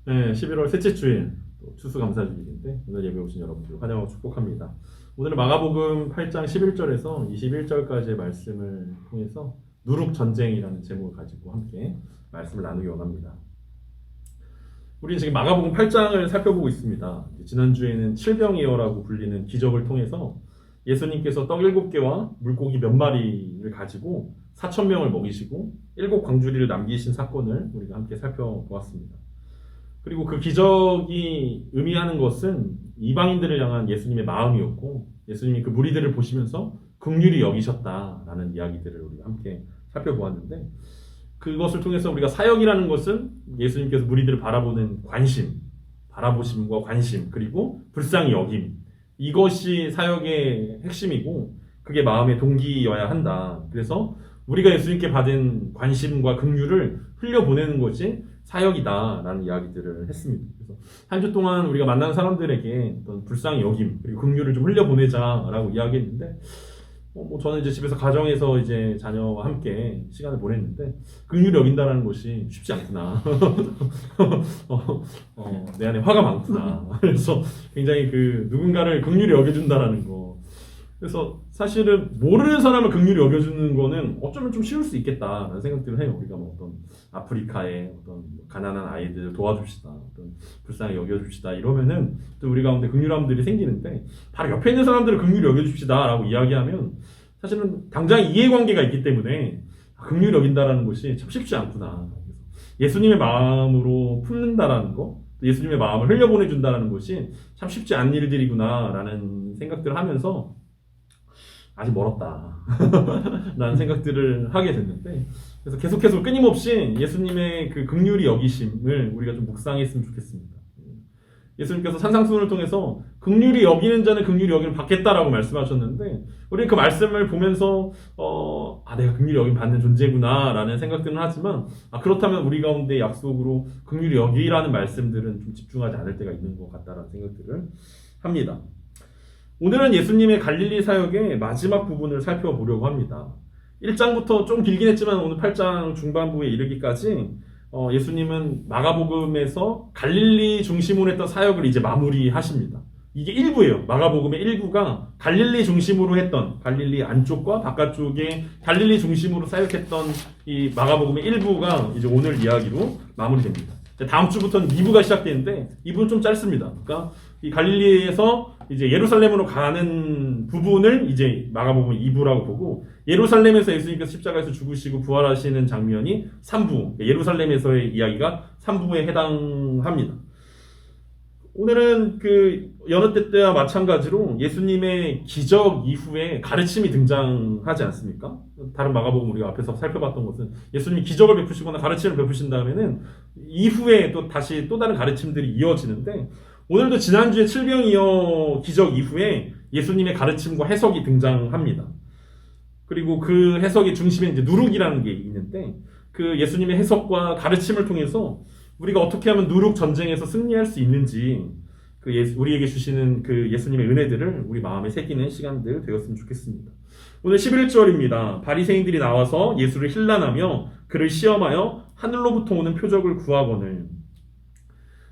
네, 11월 셋째 주일 추수감사주일인데 오늘 예배 오신 여러분들 환영하고 축복합니다. 오늘은 마가복음 8장 11절에서 21절까지의 말씀을 통해서 누룩 전쟁이라는 제목을 가지고 함께 말씀을 나누기 원합니다. 우리는 지금 마가복음 8장을 살펴보고 있습니다. 지난주에는 칠병이어라고 불리는 기적을 통해서 예수님께서 떡 7개와 물고기 몇 마리를 가지고 4,000명을 먹이시고 7광주리를 남기신 사건을 우리가 함께 살펴보았습니다. 그리고 그 기적이 의미하는 것은 이방인들을 향한 예수님의 마음이었고 예수님이 그 무리들을 보시면서 긍휼히 여기셨다라는 이야기들을 우리가 함께 살펴보았는데 그것을 통해서 우리가 사역이라는 것은 예수님께서 무리들을 바라보는 관심, 바라보심과 관심 그리고 불쌍히 여김 이것이 사역의 핵심이고 그게 마음의 동기여야 한다. 그래서 우리가 예수님께 받은 관심과 긍휼을 흘려보내는 것이 사역이다라는 이야기들을 했습니다. 그래서 한 주 동안 우리가 만나는 사람들에게 어떤 불쌍히 여김 그리고 긍휼을 좀 흘려보내자라고 이야기했는데 저는 이제 집에서 가정에서 이제 자녀와 함께 시간을 보냈는데 긍휼히 여긴다라는 것이 쉽지 않구나. 내 안에 화가 많구나. 그래서 굉장히 그 누군가를 긍휼히 여겨준다라는 거. 그래서 사실은 모르는 사람을 긍휼히 여겨주는 거는 어쩌면 좀 쉬울 수 있겠다라는 생각들을 해요. 우리가 뭐 어떤 아프리카의 어떤 가난한 아이들 도와줍시다, 어떤 불쌍히 여겨줍시다 이러면은 또 우리 가운데 긍휼함들이 생기는데 바로 옆에 있는 사람들을 긍휼히 여겨줍시다라고 이야기하면 사실은 당장 이해관계가 있기 때문에 긍휼히 여긴다라는 것이 참 쉽지 않구나. 예수님의 마음으로 품는다라는 거, 예수님의 마음을 흘려보내준다라는 것이 참 쉽지 않은 일들이구나라는 생각들을 하면서 아직 멀었다 라는 생각들을 하게 됐는데 그래서 계속해서 끊임없이 예수님의 그 긍휼히 여기심을 우리가 좀 묵상했으면 좋겠습니다. 예수님께서 산상수훈을 통해서 긍휼히 여기는 자는 긍휼히 여김을 받겠다라고 말씀하셨는데 우리는 그 말씀을 보면서 내가 긍휼히 여김 받는 존재구나 라는 생각들은 하지만 그렇다면 우리 가운데 약속으로 긍휼히 여기라는 말씀들은 좀 집중하지 않을 때가 있는 것 같다라는 생각들을 합니다. 오늘은 예수님의 갈릴리 사역의 마지막 부분을 살펴보려고 합니다. 1장부터 좀 길긴 했지만 오늘 8장 중반부에 이르기까지 예수님은 마가복음에서 갈릴리 중심으로 했던 사역을 이제 마무리하십니다. 이게 일부예요. 마가복음의 일부가 갈릴리 중심으로 했던 갈릴리 안쪽과 바깥쪽에 갈릴리 중심으로 사역했던 이 마가복음의 일부가 이제 오늘 이야기로 마무리됩니다. 다음 주부터는 2부가 시작되는데 2부는 좀 짧습니다. 그러니까 이 갈릴리에서 이제 예루살렘으로 가는 부분을 이제 마가복음 2부라고 보고 예루살렘에서 예수님께서 십자가에서 죽으시고 부활하시는 장면이 3부, 예루살렘에서의 이야기가 3부에 해당합니다. 오늘은 그 여느 때와 마찬가지로 예수님의 기적 이후에 가르침이 등장하지 않습니까? 다른 마가복음 우리가 앞에서 살펴봤던 것은 예수님이 기적을 베푸시거나 가르침을 베푸신 다음에는 이후에 또 다시 또 다른 가르침들이 이어지는데 오늘도 지난주에 칠병이어 기적 이후에 예수님의 가르침과 해석이 등장합니다. 그리고 그 해석의 중심에 이제 누룩이라는 게 있는데 그 예수님의 해석과 가르침을 통해서 우리가 어떻게 하면 누룩 전쟁에서 승리할 수 있는지 우리에게 주시는 그 예수님의 은혜들을 우리 마음에 새기는 시간들 되었으면 좋겠습니다. 오늘 11절입니다. 바리새인들이 나와서 예수를 힐난하며 그를 시험하여 하늘로부터 오는 표적을 구하거늘.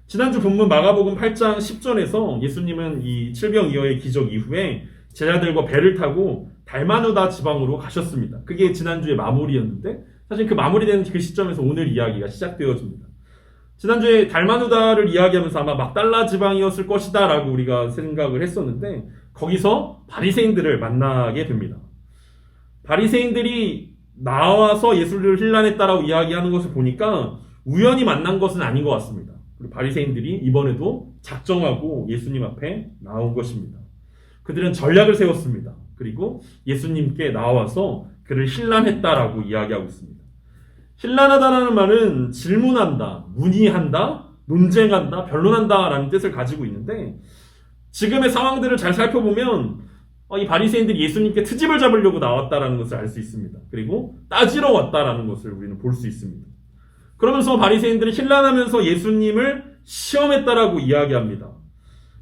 지난주 본문 마가복음 8장 10절에서 예수님은 이 칠병이어의 기적 이후에 제자들과 배를 타고 달마누다 지방으로 가셨습니다. 그게 지난주의 마무리였는데 사실 그 마무리되는 그 시점에서 오늘 이야기가 시작되어집니다. 지난주에 달마누다를 이야기하면서 아마 막달라 지방이었을 것이다 라고 우리가 생각을 했었는데 거기서 바리새인들을 만나게 됩니다. 바리새인들이 나와서 예수를 힐난했다라고 이야기하는 것을 보니까 우연히 만난 것은 아닌 것 같습니다. 그리고 바리새인들이 이번에도 작정하고 예수님 앞에 나온 것입니다. 그들은 전략을 세웠습니다. 그리고 예수님께 나와서 그를 힐난했다라고 이야기하고 있습니다. 힐난하다라는 말은 질문한다, 문의한다, 논쟁한다, 변론한다 라는 뜻을 가지고 있는데 지금의 상황들을 잘 살펴보면 이 바리새인들이 예수님께 트집을 잡으려고 나왔다라는 것을 알 수 있습니다. 그리고 따지러 왔다라는 것을 우리는 볼 수 있습니다. 그러면서 바리새인들은 힐난하면서 예수님을 시험했다라고 이야기합니다.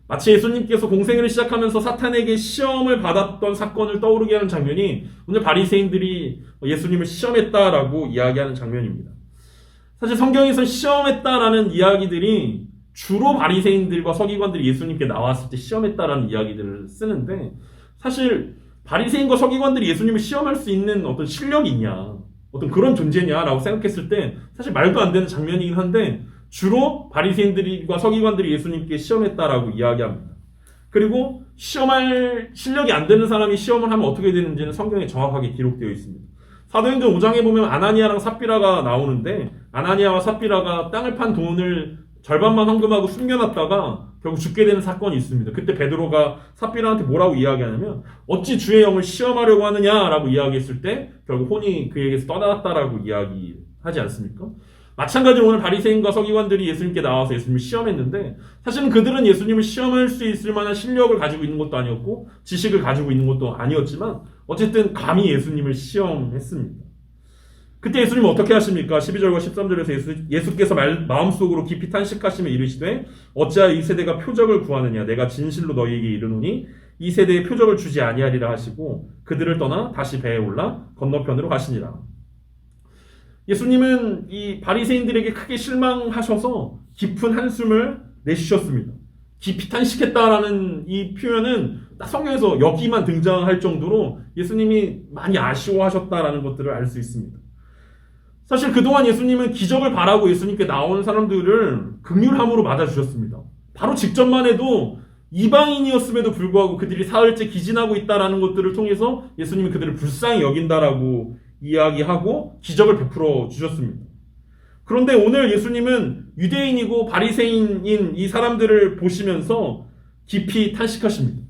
마치 예수님께서 공생애를 시작하면서 사탄에게 시험을 받았던 사건을 떠오르게 하는 장면이 오늘 바리새인들이 예수님을 시험했다라고 이야기하는 장면입니다. 사실 성경에서 시험했다라는 이야기들이 주로 바리새인들과 서기관들이 예수님께 나왔을 때 시험했다라는 이야기들을 쓰는데, 사실 바리새인과 서기관들이 예수님을 시험할 수 있는 어떤 실력이 있냐, 어떤 그런 존재냐라고 생각했을 때 사실 말도 안 되는 장면이긴 한데, 주로 바리새인들과 서기관들이 예수님께 시험했다라고 이야기합니다. 그리고 시험할 실력이 안 되는 사람이 시험을 하면 어떻게 되는지는 성경에 정확하게 기록되어 있습니다. 사도행전 5장에 보면 아나니아랑 삽비라가 나오는데, 아나니아와 삽비라가 땅을 판 돈을 절반만 헌금하고 숨겨놨다가 결국 죽게 되는 사건이 있습니다. 그때 베드로가 삽비라한테 뭐라고 이야기하냐면, 어찌 주의 영을 시험하려고 하느냐라고 이야기했을 때 결국 혼이 그에게서 떠났다라고 이야기하지 않습니까? 마찬가지로 오늘 바리새인과 서기관들이 예수님께 나와서 예수님을 시험했는데, 사실은 그들은 예수님을 시험할 수 있을 만한 실력을 가지고 있는 것도 아니었고 지식을 가지고 있는 것도 아니었지만 어쨌든 감히 예수님을 시험했습니다. 그때 예수님은 어떻게 하십니까? 12절과 13절에서 예수께서 마음속으로 깊이 탄식하시며 이르시되 어찌하여 이 세대가 표적을 구하느냐, 내가 진실로 너희에게 이르노니 이 세대에 표적을 주지 아니하리라 하시고 그들을 떠나 다시 배에 올라 건너편으로 가시니라. 예수님은 이 바리새인들에게 크게 실망하셔서 깊은 한숨을 내쉬셨습니다. 깊이 탄식했다라는 이 표현은 딱 성경에서 여기만 등장할 정도로 예수님이 많이 아쉬워하셨다라는 것들을 알 수 있습니다. 사실 그동안 예수님은 기적을 바라고 예수님께 나오는 사람들을 긍휼함으로 맞아주셨습니다. 바로 직전만 해도 이방인이었음에도 불구하고 그들이 사흘째 기진하고 있다라는 것들을 통해서 예수님이 그들을 불쌍히 여긴다라고 이야기하고 기적을 베풀어 주셨습니다. 그런데 오늘 예수님은 유대인이고 바리새인인 이 사람들을 보시면서 깊이 탄식하십니다.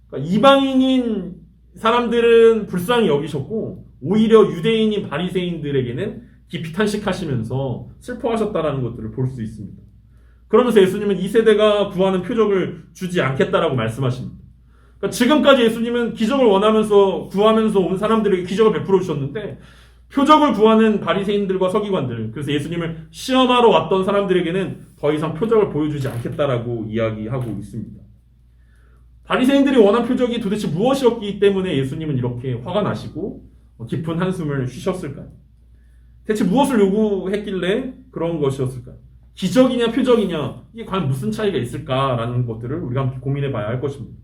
그러니까 이방인인 사람들은 불쌍히 여기셨고 오히려 유대인인 바리새인들에게는 깊이 탄식하시면서 슬퍼하셨다는 것들을 볼 수 있습니다. 그러면서 예수님은 이 세대가 구하는 표적을 주지 않겠다라고 말씀하십니다. 그러니까 지금까지 예수님은 기적을 원하면서 구하면서 온 사람들에게 기적을 베풀어 주셨는데, 표적을 구하는 바리새인들과 서기관들, 그래서 예수님을 시험하러 왔던 사람들에게는 더 이상 표적을 보여주지 않겠다라고 이야기하고 있습니다. 바리새인들이 원한 표적이 도대체 무엇이었기 때문에 예수님은 이렇게 화가 나시고 깊은 한숨을 쉬셨을까요? 대체 무엇을 요구했길래 그런 것이었을까요? 기적이냐 표적이냐, 이게 과연 무슨 차이가 있을까라는 것들을 우리가 함께 고민해 봐야 할 것입니다.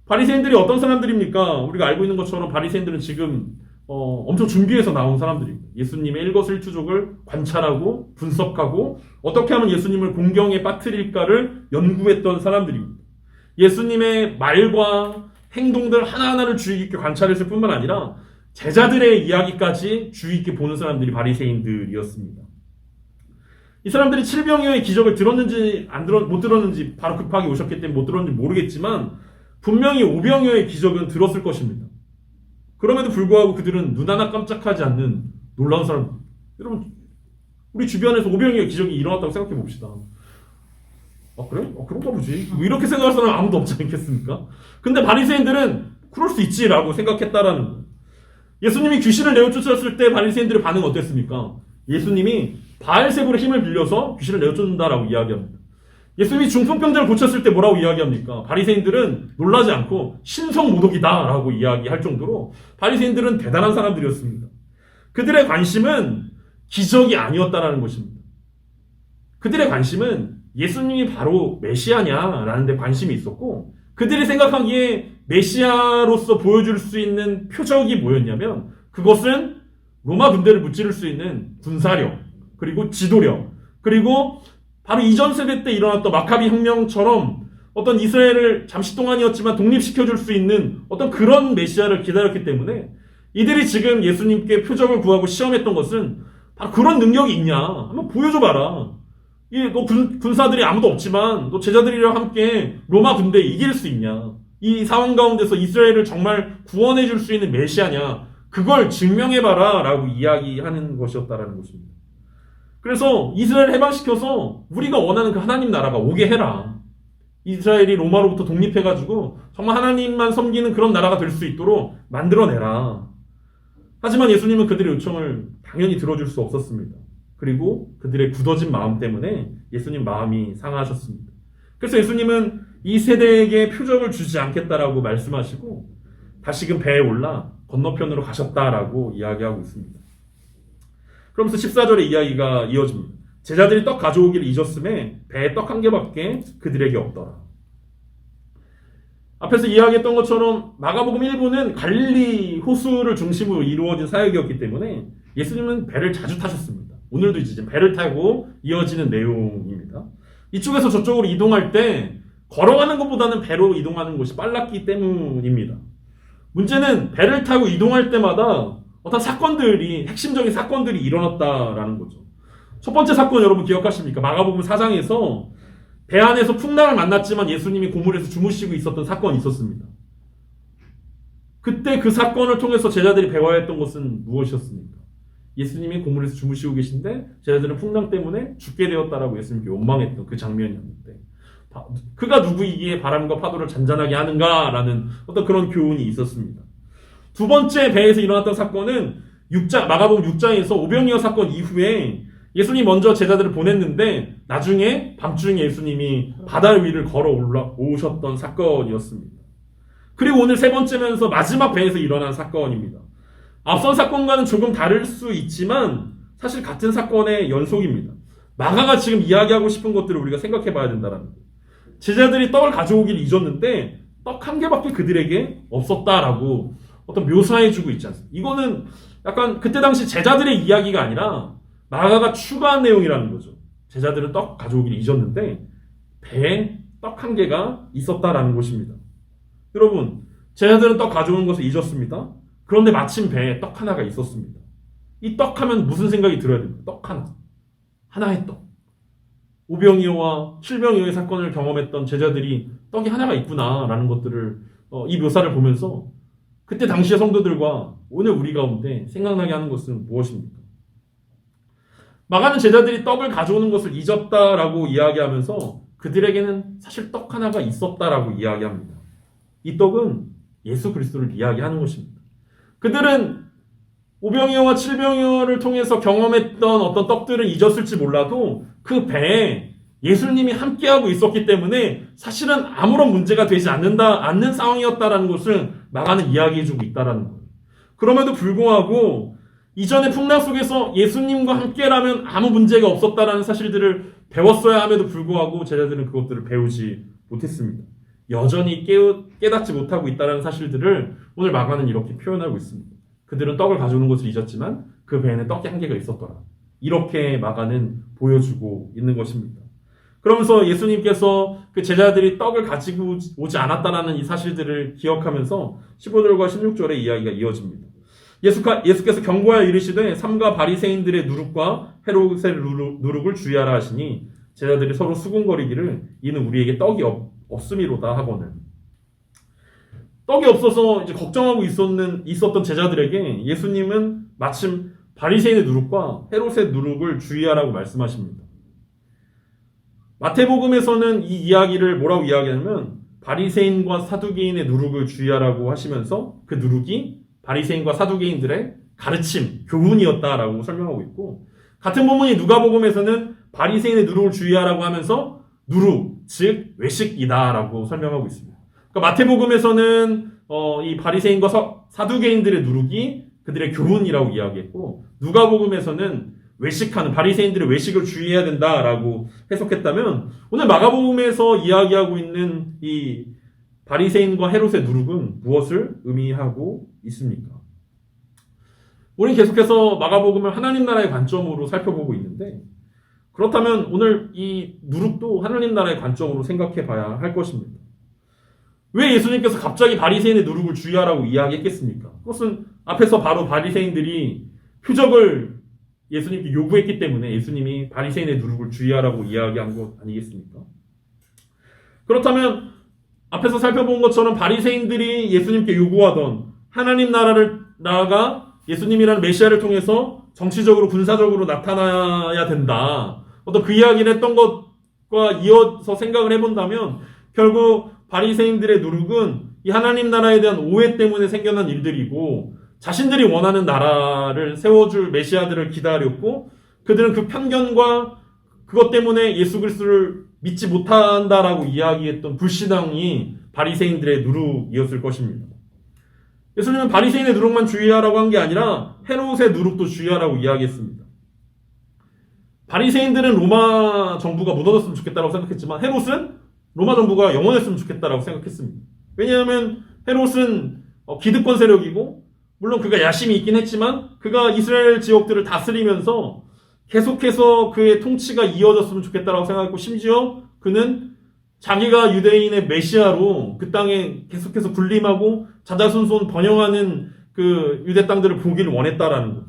바리새인들이 어떤 사람들입니까? 우리가 알고 있는 것처럼 바리새인들은 지금 엄청 준비해서 나온 사람들입니다. 예수님의 일거수일투족을 관찰하고 분석하고 어떻게 하면 예수님을 공경에 빠뜨릴까를 연구했던 사람들입니다. 예수님의 말과 행동들 하나하나를 주의 깊게 관찰했을 뿐만 아니라 제자들의 이야기까지 주의 깊게 보는 사람들이 바리새인들이었습니다. 이 사람들이 7병이어의 기적을 들었는지 못 들었는지 바로 급하게 오셨기 때문에 못 들었는지 모르겠지만 분명히 5병이어의 기적은 들었을 것입니다. 그럼에도 불구하고 그들은 눈 하나 깜짝하지 않는 놀라운 사람. 여러분, 우리 주변에서 5병이어의 기적이 일어났다고 생각해 봅시다. 아 그래? 그런가 보지. 뭐 이렇게 생각할 사람은 아무도 없지 않겠습니까? 근데 바리새인들은 그럴 수 있지라고 생각했다라는 거예요. 예수님이 귀신을 내어쫓았을 때 바리새인들의 반응은 어땠습니까? 예수님이 바알세불의 힘을 빌려서 귀신을 내어쫓는다라고 이야기합니다. 예수님이 중풍병자를 고쳤을 때 뭐라고 이야기합니까? 바리새인들은 놀라지 않고 신성모독이다라고 이야기할 정도로 바리새인들은 대단한 사람들이었습니다. 그들의 관심은 기적이 아니었다라는 것입니다. 그들의 관심은 예수님이 바로 메시아냐라는 데 관심이 있었고, 그들이 생각하기에 메시아로서 보여줄 수 있는 표적이 뭐였냐면 그것은 로마 군대를 무찌를 수 있는 군사력, 그리고 지도력, 그리고 바로 이전 세대 때 일어났던 마카비 혁명처럼 어떤 이스라엘을 잠시 동안이었지만 독립시켜줄 수 있는 어떤 그런 메시아를 기다렸기 때문에 이들이 지금 예수님께 표적을 구하고 시험했던 것은 바로 그런 능력이 있냐, 한번 보여줘봐라. 너 군사들이 아무도 없지만 너 제자들이랑 함께 로마 군대에 이길 수 있냐, 이 상황 가운데서 이스라엘을 정말 구원해 줄 수 있는 메시아냐, 그걸 증명해봐라 라고 이야기하는 것이었다라는 것입니다. 그래서 이스라엘을 해방시켜서 우리가 원하는 그 하나님 나라가 오게 해라. 이스라엘이 로마로부터 독립해가지고 정말 하나님만 섬기는 그런 나라가 될 수 있도록 만들어내라. 하지만 예수님은 그들의 요청을 당연히 들어줄 수 없었습니다. 그리고 그들의 굳어진 마음 때문에 예수님 마음이 상하셨습니다. 그래서 예수님은 이 세대에게 표적을 주지 않겠다라고 말씀하시고 다시금 배에 올라 건너편으로 가셨다라고 이야기하고 있습니다. 그러면서 14절의 이야기가 이어집니다. 제자들이 떡 가져오기를 잊었음에 배에 떡 한 개밖에 그들에게 없더라. 앞에서 이야기했던 것처럼 마가복음 1부는 갈릴리 호수를 중심으로 이루어진 사역이었기 때문에 예수님은 배를 자주 타셨습니다. 오늘도 이제 배를 타고 이어지는 내용입니다. 이쪽에서 저쪽으로 이동할 때 걸어가는 것보다는 배로 이동하는 것이 빨랐기 때문입니다. 문제는 배를 타고 이동할 때마다 어떤 사건들이, 핵심적인 사건들이 일어났다라는 거죠. 첫 번째 사건 여러분 기억하십니까? 마가복음 4장에서 배 안에서 풍랑을 만났지만 예수님이 고물에서 주무시고 있었던 사건이 있었습니다. 그때 그 사건을 통해서 제자들이 배워야 했던 것은 무엇이었습니까? 예수님이 고물에서 주무시고 계신데 제자들은 풍랑 때문에 죽게 되었다라고 예수님께 원망했던 그 장면이었는데 그가 누구이기에 바람과 파도를 잔잔하게 하는가라는 어떤 그런 교훈이 있었습니다. 두 번째 배에서 일어났던 사건은 마가복음 6장에서 오병이어 사건 이후에 예수님이 먼저 제자들을 보냈는데 나중에 밤중에 예수님이 바다 위를 걸어 올라오셨던 사건이었습니다. 그리고 오늘 세 번째면서 마지막 배에서 일어난 사건입니다. 앞선 사건과는 조금 다를 수 있지만 사실 같은 사건의 연속입니다. 마가가 지금 이야기하고 싶은 것들을 우리가 생각해 봐야 된다는 거예요. 제자들이 떡을 가져오기를 잊었는데 떡 한 개밖에 그들에게 없었다라고 어떤 묘사해주고 있지 않습니까? 이거는 약간 그때 당시 제자들의 이야기가 아니라 마가가 추가한 내용이라는 거죠. 제자들은 떡 가져오기를 잊었는데 배에 떡 한 개가 있었다라는 것입니다. 여러분, 제자들은 떡 가져오는 것을 잊었습니다. 그런데 마침 배에 떡 하나가 있었습니다. 이 떡 하면 무슨 생각이 들어야 됩니까? 떡 하나. 하나의 떡. 오병이어와 칠병이어의 사건을 경험했던 제자들이 떡이 하나가 있구나라는 것들을 이 묘사를 보면서 그때 당시의 성도들과 오늘 우리 가운데 생각나게 하는 것은 무엇입니까? 마가는 제자들이 떡을 가져오는 것을 잊었다라고 이야기하면서 그들에게는 사실 떡 하나가 있었다라고 이야기합니다. 이 떡은 예수 그리스도를 이야기하는 것입니다. 그들은 오병이어와 칠병이어를 통해서 경험했던 어떤 떡들을 잊었을지 몰라도 그 배에 예수님이 함께하고 있었기 때문에 사실은 아무런 문제가 되지 않는 상황이었다라는 것을 마가는 이야기해주고 있다라는 거예요. 그럼에도 불구하고 이전의 풍랑 속에서 예수님과 함께라면 아무 문제가 없었다라는 사실들을 배웠어야 함에도 불구하고 제자들은 그것들을 배우지 못했습니다. 여전히 깨닫지 못하고 있다는 사실들을 오늘 마가는 이렇게 표현하고 있습니다. 그들은 떡을 가져오는 것을 잊었지만 그 배에는 떡이 한 개가 있었더라. 이렇게 마가는 보여주고 있는 것입니다. 그러면서 예수님께서 그 제자들이 떡을 가지고 오지 않았다라는 이 사실들을 기억하면서 15절과 16절의 이야기가 이어집니다. 예수께서 경고하여 이르시되 삼가 바리새인들의 누룩과 헤롯의 누룩을 주의하라 하시니 제자들이 서로 수군거리기를 이는 우리에게 떡이 없음이로다 하거늘. 떡이 없어서 이제 걱정하고 있었던 제자들에게 예수님은 마침 바리새인의 누룩과 헤롯의 누룩을 주의하라고 말씀하십니다. 마태복음에서는 이 이야기를 뭐라고 이야기하냐면 바리새인과 사두개인의 누룩을 주의하라고 하시면서 그 누룩이 바리새인과 사두개인들의 가르침, 교훈이었다라고 설명하고 있고 같은 본문이 누가복음에서는 바리새인의 누룩을 주의하라고 하면서 누룩, 즉 외식이다라고 설명하고 있습니다. 그러니까 마태복음에서는 이 바리새인과 사두개인들의 누룩이 그들의 교훈이라고 이야기했고 누가복음에서는 외식하는 바리새인들의 외식을 주의해야 된다라고 해석했다면 오늘 마가복음에서 이야기하고 있는 이 바리새인과 헤롯의 누룩은 무엇을 의미하고 있습니까? 우리는 계속해서 마가복음을 하나님 나라의 관점으로 살펴보고 있는데 그렇다면 오늘 이 누룩도 하나님 나라의 관점으로 생각해 봐야 할 것입니다. 왜 예수님께서 갑자기 바리새인의 누룩을 주의하라고 이야기했겠습니까? 그것은 앞에서 바로 바리새인들이 표적을 예수님께 요구했기 때문에 예수님이 바리새인의 누룩을 주의하라고 이야기한 것 아니겠습니까? 그렇다면 앞에서 살펴본 것처럼 바리새인들이 예수님께 요구하던 하나님 나라가 예수님이라는 메시아를 통해서 정치적으로 군사적으로 나타나야 된다. 어떤 그 이야기를 했던 것과 이어서 생각을 해본다면 결국 바리새인들의 누룩은 이 하나님 나라에 대한 오해 때문에 생겨난 일들이고 자신들이 원하는 나라를 세워줄 메시아들을 기다렸고 그들은 그 편견과 그것 때문에 예수 그리스도를 믿지 못한다라고 이야기했던 불신앙이 바리새인들의 누룩이었을 것입니다. 예수님은 바리새인의 누룩만 주의하라고 한 게 아니라 헤롯의 누룩도 주의하라고 이야기했습니다. 바리새인들은 로마 정부가 무너졌으면 좋겠다라고 생각했지만 헤롯은 로마 정부가 영원했으면 좋겠다라고 생각했습니다. 왜냐하면 헤롯은 기득권 세력이고 물론 그가 야심이 있긴 했지만 그가 이스라엘 지역들을 다스리면서 계속해서 그의 통치가 이어졌으면 좋겠다라고 생각했고 심지어 그는 자기가 유대인의 메시아로 그 땅에 계속해서 군림하고 자자손손 번영하는 그 유대 땅들을 보기를 원했다라는 거죠.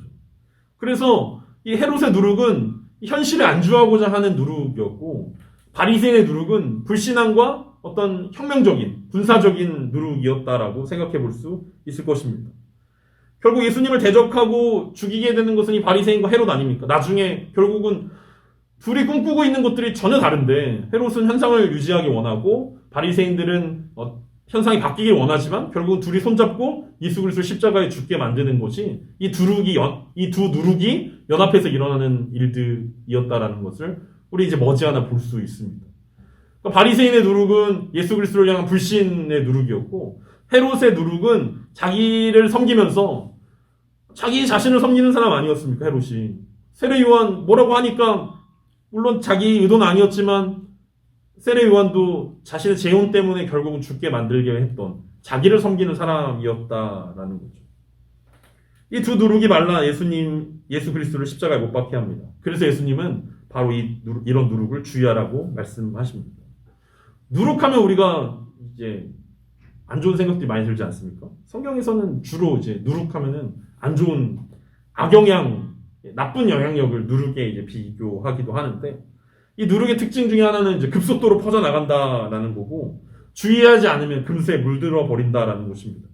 그래서 이 헤롯의 누룩은 현실에 안주하고자 하는 누룩이었고 바리새인의 누룩은 불신앙과 어떤 혁명적인 군사적인 누룩이었다라고 생각해 볼 수 있을 것입니다. 결국 예수님을 대적하고 죽이게 되는 것은 이 바리새인과 헤롯 아닙니까? 나중에 결국은 둘이 꿈꾸고 있는 것들이 전혀 다른데 헤롯은 현상을 유지하기 원하고 바리새인들은 현상이 바뀌길 원하지만 결국은 둘이 손잡고 예수 그리스도를 십자가에 죽게 만드는 것이 이 두 누룩이 연합해서 일어나는 일들이었다라는 것을 우리 이제 머지않아 볼 수 있습니다. 그러니까 바리새인의 누룩은 예수 그리스도를 향한 불신의 누룩이었고 헤롯의 누룩은 자기를 섬기면서 자기 자신을 섬기는 사람 아니었습니까? 헤롯이 세례 요한 뭐라고 하니까 물론 자기 의도는 아니었지만 세례 요한도 자신의 재혼 때문에 결국은 죽게 만들게 했던 자기를 섬기는 사람이었다라는 거죠. 이 두 누룩이 말라 예수 그리스도를 십자가에 못 박게 합니다. 그래서 예수님은 바로 이런 누룩을 주의하라고 말씀하십니다. 누룩하면 우리가 이제 안 좋은 생각들이 많이 들지 않습니까? 성경에서는 주로 이제 누룩하면은 안 좋은 악영향, 나쁜 영향력을 누룩에 이제 비교하기도 하는데 이 누룩의 특징 중에 하나는 이제 급속도로 퍼져나간다라는 거고 주의하지 않으면 금세 물들어 버린다라는 것입니다.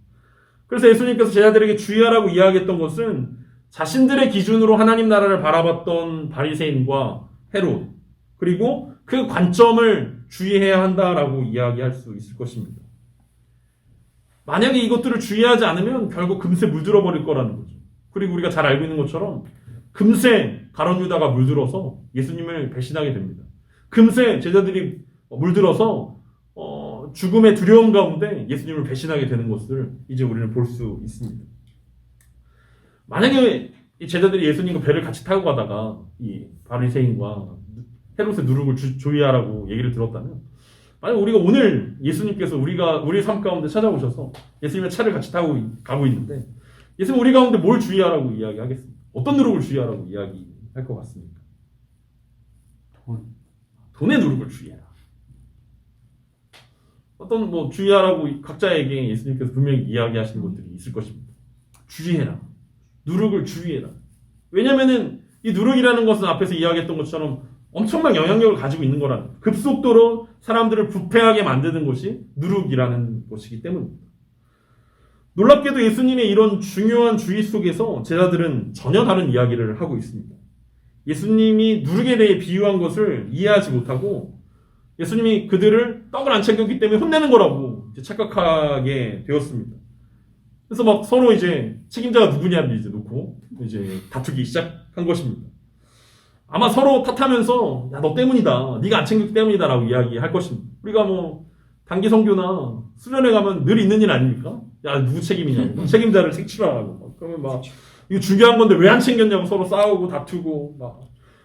그래서 예수님께서 제자들에게 주의하라고 이야기했던 것은 자신들의 기준으로 하나님 나라를 바라봤던 바리새인과 헤롯 그리고 그 관점을 주의해야 한다라고 이야기할 수 있을 것입니다. 만약에 이것들을 주의하지 않으면 결국 금세 물들어 버릴 거라는 거죠. 그리고 우리가 잘 알고 있는 것처럼 금세 가룟 유다가 물들어서 예수님을 배신하게 됩니다. 금세 제자들이 물들어서 죽음의 두려움 가운데 예수님을 배신하게 되는 것을 이제 우리는 볼 수 있습니다. 만약에 이 제자들이 예수님과 배를 같이 타고 가다가 이 바리새인과 헤롯의 누룩을 조의하라고 얘기를 들었다면 만약 우리가 오늘 예수님께서 우리 삶 가운데 찾아오셔서 예수님의 차를 같이 타고 가고 있는데 예수님 우리 가운데 뭘 주의하라고 이야기하겠습니까? 어떤 누룩을 주의하라고 이야기할 것 같습니까? 돈의 누룩을 주의해라. 어떤 주의하라고 각자에게 예수님께서 분명히 이야기하시는 것들이 있을 것입니다. 주의해라. 누룩을 주의해라. 왜냐면은 이 누룩이라는 것은 앞에서 이야기했던 것처럼 엄청난 영향력을 가지고 있는 거라는 급속도로 사람들을 부패하게 만드는 것이 누룩이라는 것이기 때문입니다. 놀랍게도 예수님의 이런 중요한 주의 속에서 제자들은 전혀 다른 이야기를 하고 있습니다. 예수님이 누룩에 대해 비유한 것을 이해하지 못하고 예수님이 그들을 떡을 안 챙겼기 때문에 혼내는 거라고 이제 착각하게 되었습니다. 그래서 막 서로 이제 책임자가 누구냐를 이제 놓고 이제 다투기 시작한 것입니다. 아마 서로 탓하면서 야, 너 때문이다. 네가 안 챙겼기 때문이다라고 이야기할 것입니다. 우리가 단기 선교나 수련회 가면 늘 있는 일 아닙니까? 야, 누구 책임이냐고. 책임자를 색출하라고. 그러면 이거 중요한 건데 왜 안 챙겼냐고 서로 싸우고 다투고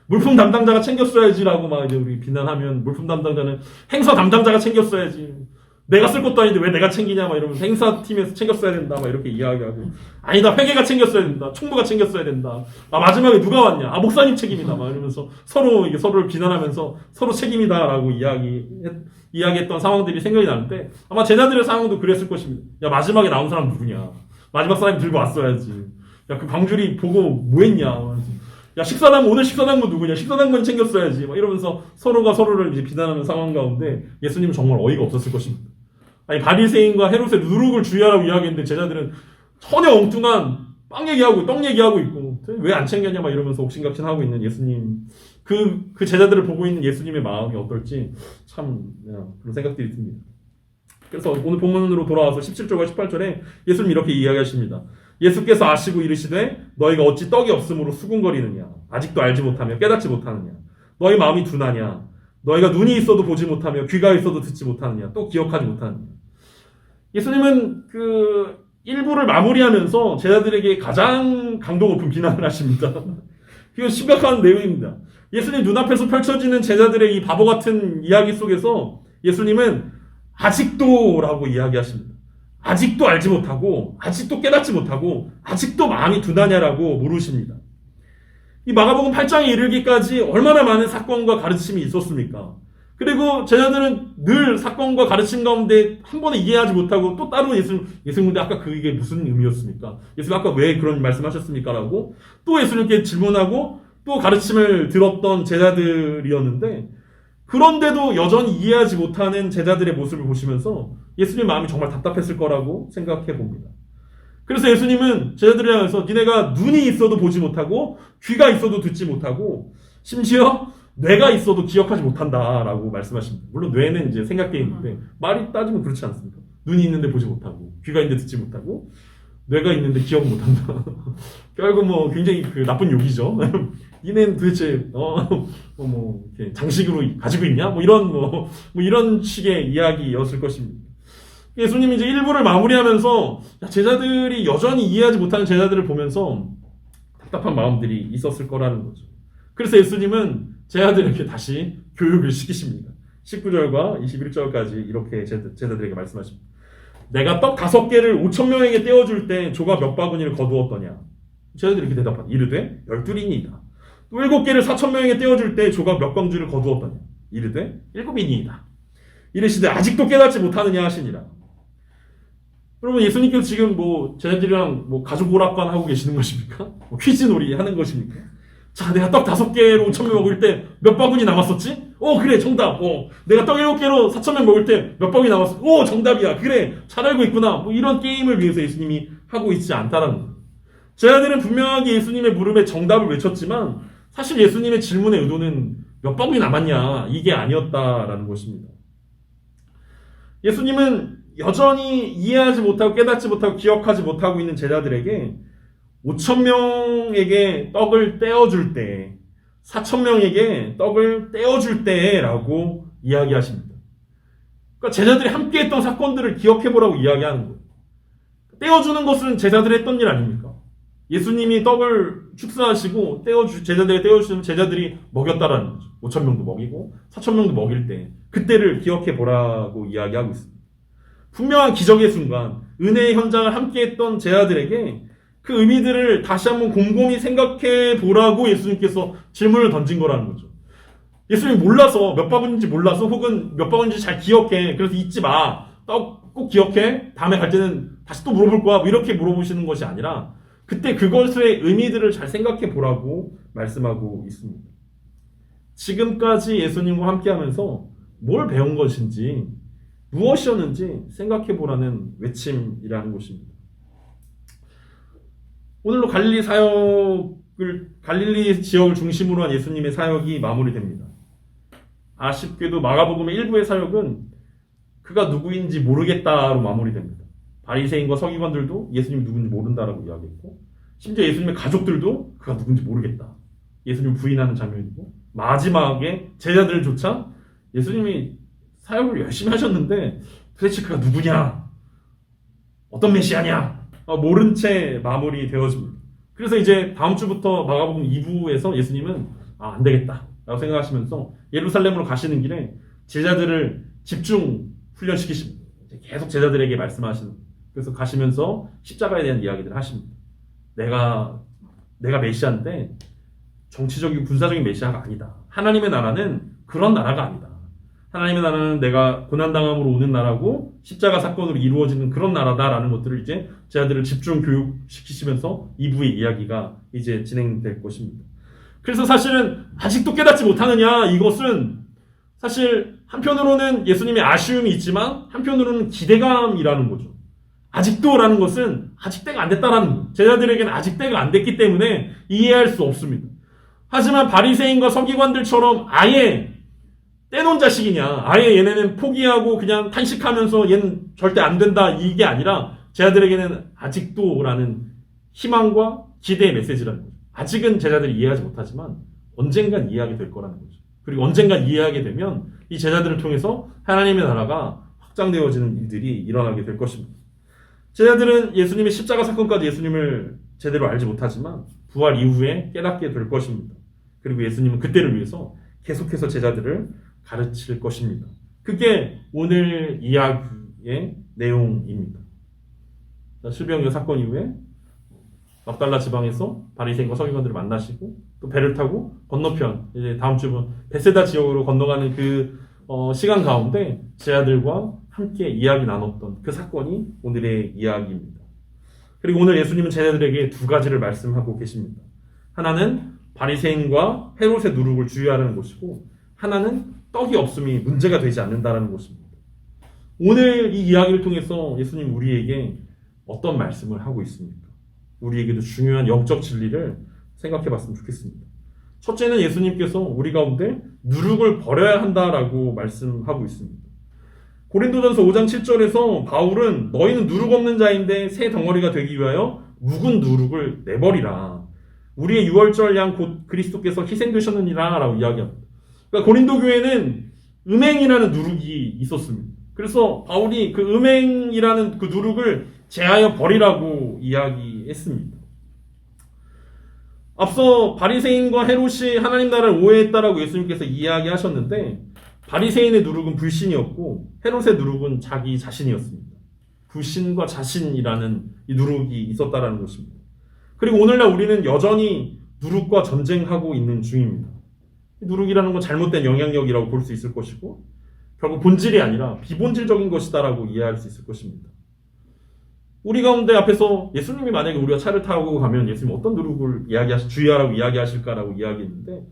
물품 담당자가 챙겼어야지라고 이제 우리 비난하면 물품 담당자는 행사 담당자가 챙겼어야지. 내가 쓸 것도 아닌데 왜 내가 챙기냐 이러면서 행사팀에서 챙겼어야 된다 이렇게 이야기하고 아니다 회계가 챙겼어야 된다 총무가 챙겼어야 된다 마지막에 누가 왔냐 목사님 책임이다 이러면서 서로를 비난하면서 서로 책임이다라고 이야기했던 상황들이 생각이 나는데 아마 제자들의 상황도 그랬을 것입니다. 야 마지막에 나온 사람 누구냐 마지막 사람이 들고 왔어야지. 야 그 광주리 보고 뭐했냐 야 오늘 식사당문 누구냐 식사당문 챙겼어야지 이러면서 서로가 서로를 이제 비난하는 상황 가운데 예수님은 정말 어이가 없었을 것입니다. 아니 바리새인과 헤롯의 누룩을 주의하라고 이야기했는데 제자들은 전혀 엉뚱한 빵 얘기하고 떡 얘기하고 있고 왜 안 챙겼냐 이러면서 옥신각신하고 있는 예수님 그 제자들을 보고 있는 예수님의 마음이 어떨지 참 그런 생각들이 듭니다. 그래서 오늘 본문으로 돌아와서 17절과 18절에 예수님 이렇게 이야기하십니다. 예수께서 아시고 이르시되 너희가 어찌 떡이 없으므로 수군거리느냐 아직도 알지 못하며 깨닫지 못하느냐 너희 마음이 둔하냐 너희가 눈이 있어도 보지 못하며 귀가 있어도 듣지 못하느냐 또 기억하지 못하느냐. 예수님은 그 일부를 마무리하면서 제자들에게 가장 강도 높은 비난을 하십니다. 이건 심각한 내용입니다. 예수님 눈앞에서 펼쳐지는 제자들의 이 바보 같은 이야기 속에서 예수님은 아직도라고 이야기하십니다. 아직도 알지 못하고, 아직도 깨닫지 못하고, 아직도 마음이 둔하냐라고 물으십니다. 이 마가복음 8장에 이르기까지 얼마나 많은 사건과 가르침이 있었습니까? 그리고 제자들은 늘 사건과 가르침 가운데 한 번에 이해하지 못하고 또 따로 예수님인데 아까 그게 무슨 의미였습니까? 예수님 아까 왜 그런 말씀하셨습니까? 라고 또 예수님께 질문하고 또 가르침을 들었던 제자들이었는데 그런데도 여전히 이해하지 못하는 제자들의 모습을 보시면서 예수님 마음이 정말 답답했을 거라고 생각해 봅니다. 그래서 예수님은 제자들을 향해서 니네가 눈이 있어도 보지 못하고 귀가 있어도 듣지 못하고 심지어 뇌가 있어도 기억하지 못한다라고 말씀하십니다. 물론 뇌는 이제 생각돼 있는데 말이 따지면 그렇지 않습니까? 눈이 있는데 보지 못하고 귀가 있는데 듣지 못하고 뇌가 있는데 기억 못한다. 결국 뭐 굉장히 그 나쁜 욕이죠. 니네는 도대체 이렇게 장식으로 가지고 있냐? 뭐 이런 식의 이야기였을 것입니다. 예수님이 이제 1부를 마무리하면서 제자들이 여전히 이해하지 못하는 제자들을 보면서 답답한 마음들이 있었을 거라는 거죠. 그래서 예수님은 제자들에게 다시 교육을 시키십니다. 19절과 21절까지 이렇게 제자들에게 말씀하십니다. 내가 떡 5개를 5,000명에게 떼어줄 때 조각 몇 바구니를 거두었더냐? 제자들이 이렇게 대답하니 이르되 12이니이다. 또 7개를 4,000명에게 떼어줄 때 조각 몇 광주를 거두었더냐? 이르되 7이니이다. 이르시되 아직도 깨닫지 못하느냐 하시니라. 여러분 예수님께서 지금 제자들이랑 가족 오락관 하고 계시는 것입니까? 퀴즈 놀이 하는 것입니까? 자, 내가 떡 5개로 5,000명 먹을 때 몇 바구니 남았었지? 그래, 정답. 내가 떡 7개로 4,000명 먹을 때 몇 바구니 남았어? 정답이야. 그래, 잘 알고 있구나. 이런 게임을 위해서 예수님이 하고 있지 않다라는 거예요. 제자들은 분명하게 예수님의 물음에 정답을 외쳤지만 사실 예수님의 질문의 의도는 몇 바구니 남았냐 이게 아니었다라는 것입니다. 예수님은 여전히 이해하지 못하고 깨닫지 못하고 기억하지 못하고 있는 제자들에게 5,000명에게 떡을 떼어줄 때, 4,000명에게 떡을 떼어줄 때라고 이야기하십니다. 그러니까 제자들이 함께했던 사건들을 기억해보라고 이야기하는 거예요. 떼어주는 것은 제자들이 했던 일 아닙니까? 예수님이 떡을 축사하시고 제자들에게 떼어주시면 제자들이 먹였다라는 거죠. 5,000명도 먹이고 4,000명도 먹일 때 그때를 기억해보라고 이야기하고 있습니다. 분명한 기적의 순간, 은혜의 현장을 함께했던 제자들에게 그 의미들을 다시 한번 곰곰이 생각해 보라고 예수님께서 질문을 던진 거라는 거죠. 예수님이 몰라서 몇 바구니인지 몰라서 혹은 몇 바구니인지 잘 기억해. 그래서 잊지 마. 떡 꼭 기억해. 다음에 갈 때는 다시 또 물어볼 거야. 이렇게 물어보시는 것이 아니라 그때 그것의 의미들을 잘 생각해 보라고 말씀하고 있습니다. 지금까지 예수님과 함께하면서 뭘 배운 것인지 무엇이었는지 생각해 보라는 외침이라는 것입니다. 오늘로 갈릴리 지역을 중심으로 한 예수님의 사역이 마무리됩니다. 아쉽게도 마가복음의 일부의 사역은 그가 누구인지 모르겠다로 마무리됩니다. 바리새인과 서기관들도 예수님이 누군지 모른다라고 이야기했고 심지어 예수님의 가족들도 그가 누군지 모르겠다. 예수님을 부인하는 장면이고 마지막에 제자들조차 예수님이 사역을 열심히 하셨는데 도대체 그가 누구냐? 어떤 메시아냐? 모른 채 마무리되어집니다. 그래서 이제 다음 주부터 마가복음 2부에서 예수님은 안 되겠다 라고 생각하시면서 예루살렘으로 가시는 길에 제자들을 집중 훈련시키십니다. 계속 제자들에게 말씀하시는. 그래서 가시면서 십자가에 대한 이야기들을 하십니다. 내가 메시아인데 정치적이고 군사적인 메시아가 아니다. 하나님의 나라는 그런 나라가 아니다. 하나님의 나라는 내가 고난당함으로 오는 나라고 십자가 사건으로 이루어지는 그런 나라다라는 것들을 이제 제자들을 집중 교육시키시면서 2부의 이야기가 이제 진행될 것입니다. 그래서 사실은 아직도 깨닫지 못하느냐 이것은 사실 한편으로는 예수님의 아쉬움이 있지만 한편으로는 기대감이라는 거죠. 아직도라는 것은 아직 때가 안 됐다라는 거예요. 제자들에게는 아직 때가 안 됐기 때문에 이해할 수 없습니다. 하지만 바리새인과 서기관들처럼 아예 떼놓은 자식이냐, 아예 얘네는 포기하고 그냥 탄식하면서 얘는 절대 안 된다 이게 아니라 제자들에게는 아직도라는 희망과 기대의 메시지라는 거죠. 아직은 제자들이 이해하지 못하지만 언젠간 이해하게 될 거라는 거죠. 그리고 언젠간 이해하게 되면 이 제자들을 통해서 하나님의 나라가 확장되어지는 일들이 일어나게 될 것입니다. 제자들은 예수님의 십자가 사건까지 예수님을 제대로 알지 못하지만 부활 이후에 깨닫게 될 것입니다. 그리고 예수님은 그때를 위해서 계속해서 제자들을 가르칠 것입니다. 그게 오늘 이야기의 내용입니다. 실병여 사건 이후에 막달라 지방에서 바리새인과 서기관들을 만나시고 또 배를 타고 건너편 이제 다음 주면 베세다 지역으로 건너가는 그 시간 가운데 제자들과 함께 이야기 나눴던 그 사건이 오늘의 이야기입니다. 그리고 오늘 예수님은 제자들에게 두 가지를 말씀하고 계십니다. 하나는 바리새인과 헤롯의 누룩을 주의하라는 것이고 하나는 떡이 없음이 문제가 되지 않는다는 것입니다. 오늘 이 이야기를 통해서 예수님 우리에게 어떤 말씀을 하고 있습니까? 우리에게도 중요한 영적 진리를 생각해 봤으면 좋겠습니다. 첫째는 예수님께서 우리 가운데 누룩을 버려야 한다라고 말씀하고 있습니다. 고린도전서 5장 7절에서 바울은 너희는 누룩 없는 자인데 새 덩어리가 되기 위하여 묵은 누룩을 내버리라. 우리의 유월절 양 곧 그리스도께서 희생되셨느니라 라고 이야기합니다. 그러니까 고린도 교회는 음행이라는 누룩이 있었습니다. 그래서 바울이 그 음행이라는 그 누룩을 제하여 버리라고 이야기했습니다. 앞서 바리새인과 헤롯이 하나님 나라를 오해했다라고 예수님께서 이야기하셨는데 바리새인의 누룩은 불신이었고 헤롯의 누룩은 자기 자신이었습니다. 불신과 자신이라는 이 누룩이 있었다라는 것입니다. 그리고 오늘날 우리는 여전히 누룩과 전쟁하고 있는 중입니다. 누룩이라는 건 잘못된 영향력이라고 볼 수 있을 것이고 결국 본질이 아니라 비본질적인 것이다라고 이해할 수 있을 것입니다. 우리 가운데 앞에서 예수님이 만약에 우리가 차를 타고 가면 예수님 어떤 누룩을 주의하라고 이야기하실까라고 이야기했는데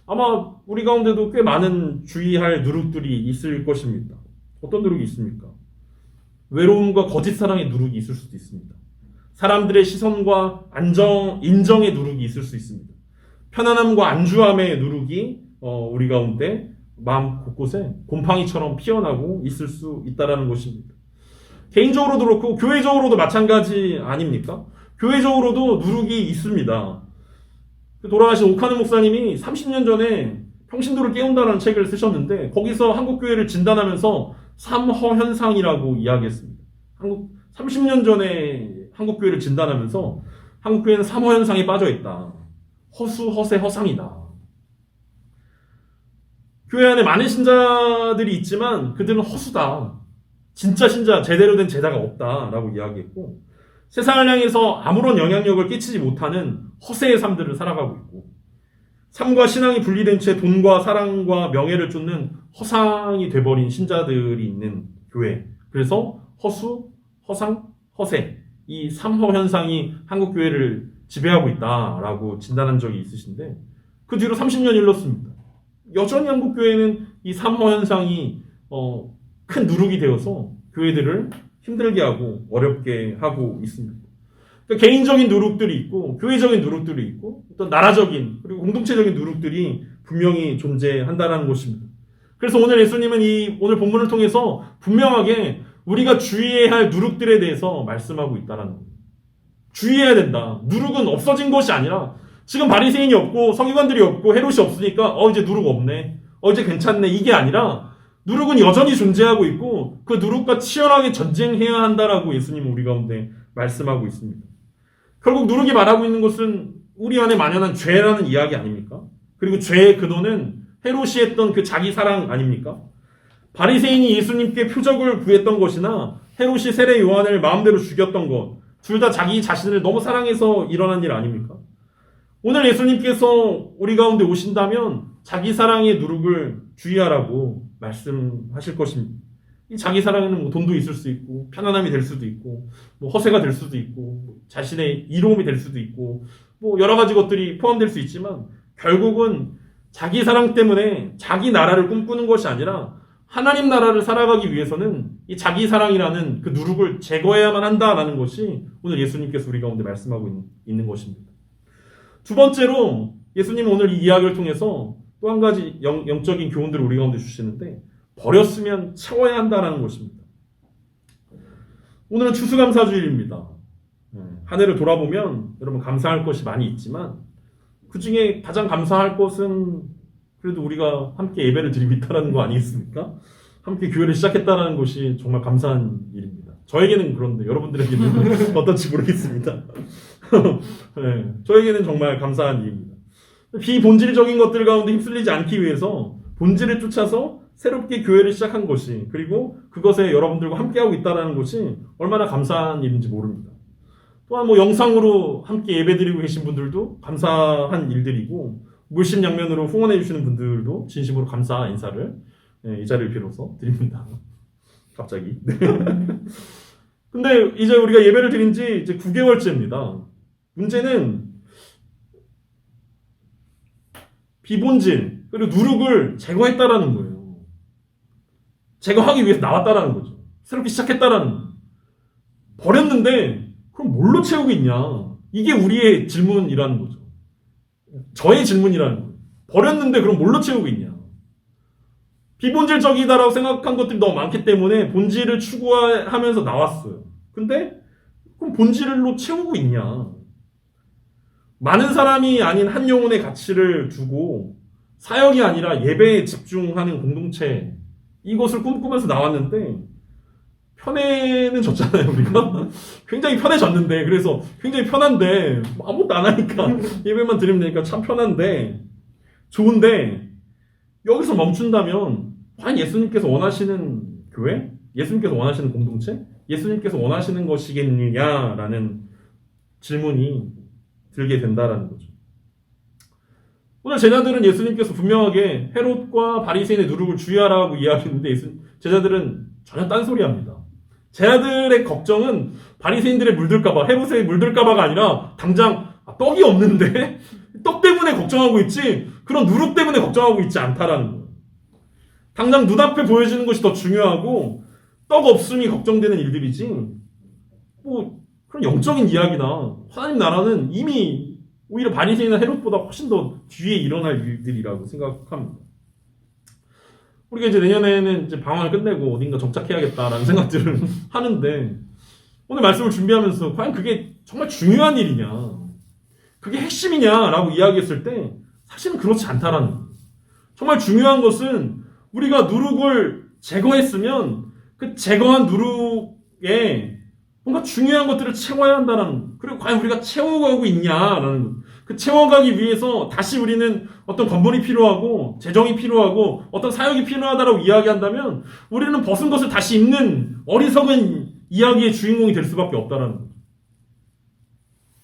아마 우리 가운데도 꽤 많은 주의할 누룩들이 있을 것입니다. 어떤 누룩이 있습니까? 외로움과 거짓 사랑의 누룩이 있을 수도 있습니다. 사람들의 시선과 인정의 누룩이 있을 수 있습니다. 편안함과 안주함의 누룩이 우리 가운데 마음 곳곳에 곰팡이처럼 피어나고 있을 수 있다는 것입니다. 개인적으로도 그렇고 교회적으로도 마찬가지 아닙니까? 교회적으로도 누룩이 있습니다. 돌아가신 오카는 목사님이 30년 전에 평신도를 깨운다라는 책을 쓰셨는데 거기서 한국교회를 진단하면서 삼허현상이라고 이야기했습니다. 30년 전에 한국교회를 진단하면서 한국교회는 삼허현상에 빠져있다. 허수, 허세, 허상이다. 교회 안에 많은 신자들이 있지만 그들은 허수다. 진짜 신자, 제대로 된 제자가 없다라고 이야기했고 세상을 향해서 아무런 영향력을 끼치지 못하는 허세의 삶들을 살아가고 있고 삶과 신앙이 분리된 채 돈과 사랑과 명예를 쫓는 허상이 돼버린 신자들이 있는 교회. 그래서 허수, 허상, 허세 이 삼허 현상이 한국 교회를 지배하고 있다라고 진단한 적이 있으신데 그 뒤로 30년이 흘렀습니다. 여전히 한국 교회는 이 삼허 현상이 큰 누룩이 되어서 교회들을 힘들게 하고 어렵게 하고 있습니다. 그러니까 개인적인 누룩들이 있고 교회적인 누룩들이 있고 어떤 나라적인 그리고 공동체적인 누룩들이 분명히 존재한다는 것입니다. 그래서 오늘 예수님은 오늘 본문을 통해서 분명하게 우리가 주의해야 할 누룩들에 대해서 말씀하고 있다는 겁니다. 주의해야 된다. 누룩은 없어진 것이 아니라 지금 바리새인이 없고 서기관들이 없고 헤롯이 없으니까 이제 누룩 없네. 이제 괜찮네. 이게 아니라 누룩은 여전히 존재하고 있고 그 누룩과 치열하게 전쟁해야 한다라고 예수님은 우리 가운데 말씀하고 있습니다. 결국 누룩이 말하고 있는 것은 우리 안에 만연한 죄라는 이야기 아닙니까? 그리고 죄의 근원은 헤롯이 했던 그 자기 사랑 아닙니까? 바리새인이 예수님께 표적을 구했던 것이나 헤롯이 세례 요한을 마음대로 죽였던 것, 둘 다 자기 자신을 너무 사랑해서 일어난 일 아닙니까? 오늘 예수님께서 우리 가운데 오신다면 자기 사랑의 누룩을 주의하라고 말씀하실 것입니다. 이 자기 사랑에는 돈도 있을 수 있고 편안함이 될 수도 있고 허세가 될 수도 있고 자신의 이로움이 될 수도 있고 여러 가지 것들이 포함될 수 있지만 결국은 자기 사랑 때문에 자기 나라를 꿈꾸는 것이 아니라 하나님 나라를 살아가기 위해서는 이 자기 사랑이라는 그 누룩을 제거해야만 한다라는 것이 오늘 예수님께서 우리 가운데 말씀하고 있는 것입니다. 두 번째로 예수님은 오늘 이 이야기를 통해서 또 한 가지 영적인 교훈들을 우리 가운데 주시는데 버렸으면 채워야 한다는 것입니다. 오늘은 추수감사주일입니다. 한 해를 돌아보면 여러분 감사할 것이 많이 있지만 그 중에 가장 감사할 것은 그래도 우리가 함께 예배를 드리고 있다는 거 아니겠습니까? 함께 교회를 시작했다는 것이 정말 감사한 일입니다. 저에게는 그런데 여러분들에게는 어떨지 모르겠습니다. 네, 저에게는 정말 감사한 일입니다. 비본질적인 것들 가운데 휩쓸리지 않기 위해서 본질을 쫓아서 새롭게 교회를 시작한 것이, 그리고 그것에 여러분들과 함께하고 있다는 것이 얼마나 감사한 일인지 모릅니다. 또한 뭐 영상으로 함께 예배드리고 계신 분들도 감사한 일들이고, 물심양면으로 후원해 주시는 분들도 진심으로 감사 인사를 이 자리를 빌어서 드립니다. 갑자기. 근데 이제 우리가 예배를 드린 지 이제 9개월째입니다. 문제는 비본질 그리고 누룩을 제거했다라는 거예요. 제거하기 위해서 나왔다라는 거죠. 새롭게 시작했다라는 거예요. 버렸는데 그럼 뭘로 채우고 있냐? 이게 우리의 질문이라는 거죠. 저의 질문이라는 거예요. 버렸는데 그럼 뭘로 채우고 있냐? 비본질적이다라고 생각한 것들이 너무 많기 때문에 본질을 추구하면서 나왔어요. 근데 그럼 본질로 채우고 있냐? 많은 사람이 아닌 한 영혼의 가치를 두고 사역이 아니라 예배에 집중하는 공동체, 이것을 꿈꾸면서 나왔는데 편해는 졌잖아요, 우리가. 굉장히 편해졌는데, 그래서 굉장히 편한데 아무것도 안 하니까 예배만 드리면 되니까 참 편한데 좋은데, 여기서 멈춘다면 과연 예수님께서 원하시는 교회? 예수님께서 원하시는 공동체? 예수님께서 원하시는 것이겠느냐라는 질문이 들게 된다라는 거죠. 오늘 제자들은 예수님께서 분명하게 헤롯과 바리새인의 누룩을 주의하라고 이야기했는데 제자들은 전혀 딴소리합니다. 제자들의 걱정은 바리새인들의 물들까봐, 헤롯의 물들까봐가 아니라 당장 떡이 없는데 떡 때문에 걱정하고 있지 그런 누룩 때문에 걱정하고 있지 않다라는 거예요. 당장 눈앞에 보여지는 것이 더 중요하고 떡 없음이 걱정되는 일들이지 뭐 그런 영적인 이야기나 하나님 나라는 이미 오히려 바리새인이나 헤롯보다 훨씬 더 뒤에 일어날 일들이라고 생각합니다. 우리가 이제 내년에는 이제 방황을 끝내고 어딘가 정착해야겠다라는 생각들을 하는데, 오늘 말씀을 준비하면서 과연 그게 정말 중요한 일이냐, 그게 핵심이냐라고 이야기했을 때 사실은 그렇지 않다라는 거예요. 정말 중요한 것은 우리가 누룩을 제거했으면 그 제거한 누룩에 뭔가 중요한 것들을 채워야 한다는, 그리고 과연 우리가 채워가고 있냐라는 것. 그 채워가기 위해서 다시 우리는 어떤 건물이 필요하고 재정이 필요하고 어떤 사역이 필요하다라고 이야기한다면 우리는 벗은 것을 다시 입는 어리석은 이야기의 주인공이 될 수밖에 없다라는 거죠.